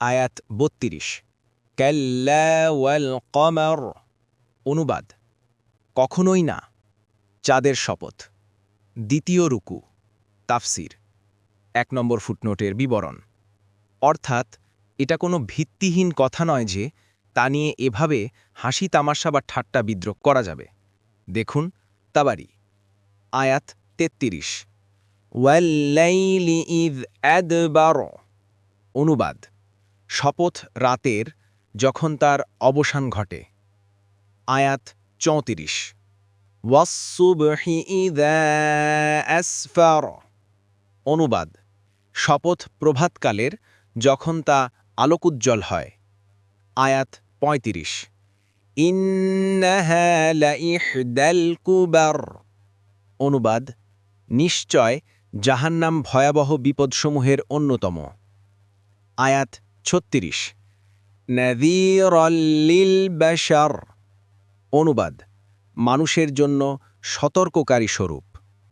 আয়াত ৩২ কাল্লা ওয়াল কমর। অনুবাদ কখনোই না, চাঁদের শপথ। দ্বিতীয় রুকু। তাফসির ১ নম্বর ফুটনোটের বিবরণ। অর্থাৎ এটা কোনো ভিত্তিহীন কথা নয় যে তা নিয়ে এভাবে হাসি তামাশা বা ঠাট্টা বিদ্রোহ করা যাবে। দেখুন তাবারি। আয়াত ৩৩ ওয়াল্লাইলি ইয আদবার। অনুবাদ শপথ রাতের, যখন তার অবসান ঘটে। আয়াত ৩৪ ওয়াসসুবহি ইযা আসফার। অনুবাদ শপথ প্রভাতকালের, যখন তা আলোকোজ্জ্বল হয়। আয়াত ৩৫ ইন্নাহা লাইহদাল কুবার। অনুবাদ নিশ্চয় জাহান্নাম ভয়াবহ বিপদসমূহের অন্যতম। আয়াত ৩৬ নাযীরাল লিল বাশার। অনুবাদ মানুষের জন্য সতর্ককারী স্বরূপ।